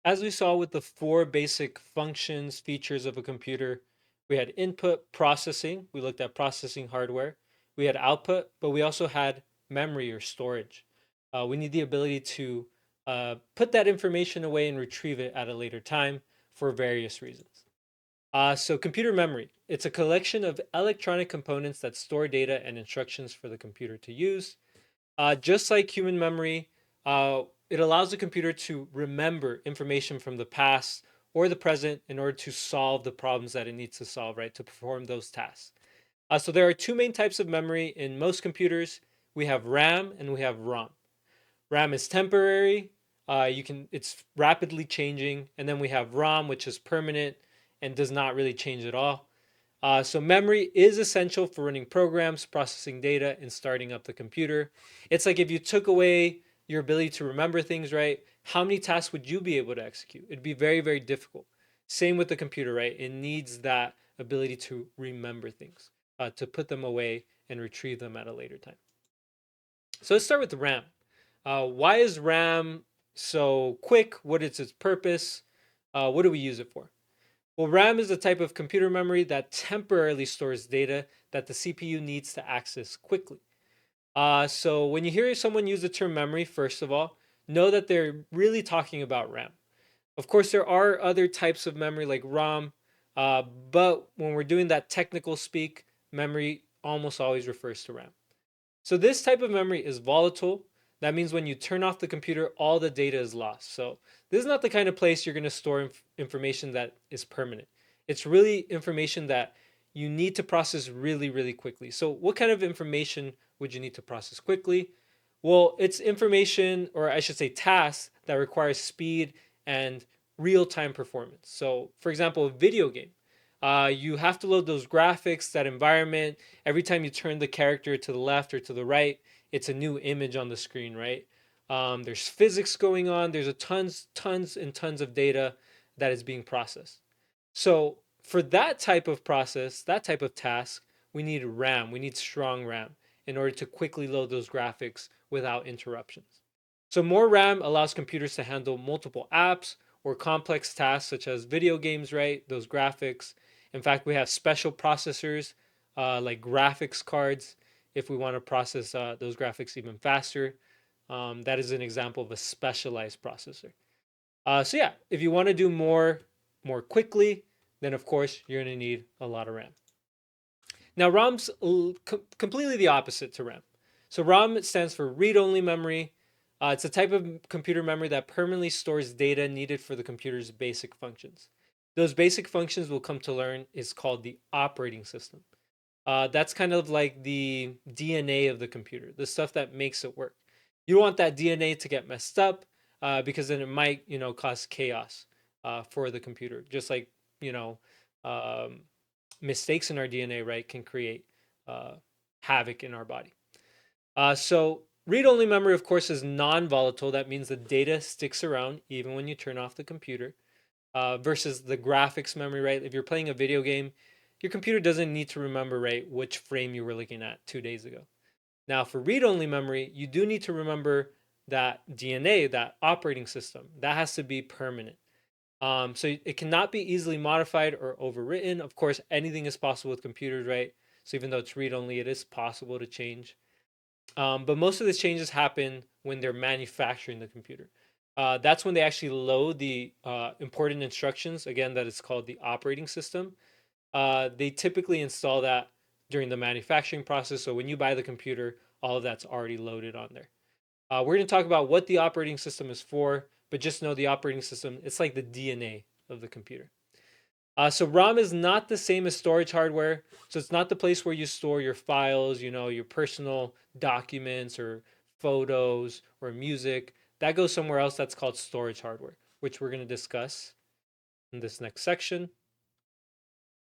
As we saw with the four basic functions, features of a computer, we had input processing. We looked at processing hardware. We had output, but we also had memory or storage. We need the ability to put that information away and retrieve it at a later time for various reasons. So computer memory, it's a collection of electronic components that store data and instructions for the computer to use. Just like human memory, it allows the computer to remember information from the past or the present in order to solve the problems that it needs to solve, right? To perform those tasks. So there are two main types of memory in most computers. We have RAM and we have ROM. RAM is temporary. It's rapidly changing, and then we have ROM, which is permanent and does not really change at all. So memory is essential for running programs, processing data, and starting up the computer. It's like if you took away your ability to remember things, right? How many tasks would you be able to execute? It'd be very, very difficult. Same with the computer, right? It needs that ability to remember things, to put them away and retrieve them at a later time. So let's start with the RAM. Why is RAM so quick? What is its purpose? What do we use it for? Well, RAM is a type of computer memory that temporarily stores data that the CPU needs to access quickly. So when you hear someone use the term memory, first of all, know that they're really talking about RAM. Of course, there are other types of memory like ROM, but when we're doing that technical speak, memory almost always refers to RAM. So this type of memory is volatile. That means when you turn off the computer, all the data is lost. So this is not the kind of place you're going to store information that is permanent. It's really information that you need to process really, really quickly. So what kind of information would you need to process quickly? Well, it's information, or I should say tasks, that requires speed and real-time performance. So for example, a video game. You have to load those graphics, that environment. Every time you turn the character to the left or to the right, it's a new image on the screen, right? There's physics going on. There's tons and tons of data that is being processed. So for that type of process, that type of task, we need RAM. We need strong RAM in order to quickly load those graphics without interruptions. So more RAM allows computers to handle multiple apps or complex tasks such as video games, right? Those graphics. In fact, we have special processors like graphics cards if we want to process those graphics even faster. That is an example of a specialized processor. So yeah, if you want to do more quickly, then of course you're going to need a lot of RAM. Now ROM's completely the opposite to RAM. So ROM stands for read-only memory. It's a type of computer memory that permanently stores data needed for the computer's basic functions. Those basic functions we'll come to learn is called the operating system. That's kind of like the DNA of the computer, the stuff that makes it work. You don't want that DNA to get messed up because then it might, cause chaos for the computer. Just like, you know, um, mistakes in our DNA, right, can create uh, havoc in our body. So read-only memory, of course, is non-volatile. That means the data sticks around even when you turn off the computer. Versus the graphics memory, right? If you're playing a video game, your computer doesn't need to remember, right, which frame you were looking at 2 days ago. Now, for read-only memory, you do need to remember that DNA, that operating system. That has to be permanent. So it cannot be easily modified or overwritten. Of course, anything is possible with computers, right? So even though it's read-only, it is possible to change. But most of the changes happen when they're manufacturing the computer. That's when they actually load the important instructions. Again, that is called the operating system. They typically install that during the manufacturing process. So when you buy the computer, all of that's already loaded on there. We're going to talk about what the operating system is for, but just know the operating system, it's like the DNA of the computer. So ROM is not the same as storage hardware. So it's not the place where you store your files, your personal documents or photos or music. That goes somewhere else. That's called storage hardware, which we're going to discuss in this next section.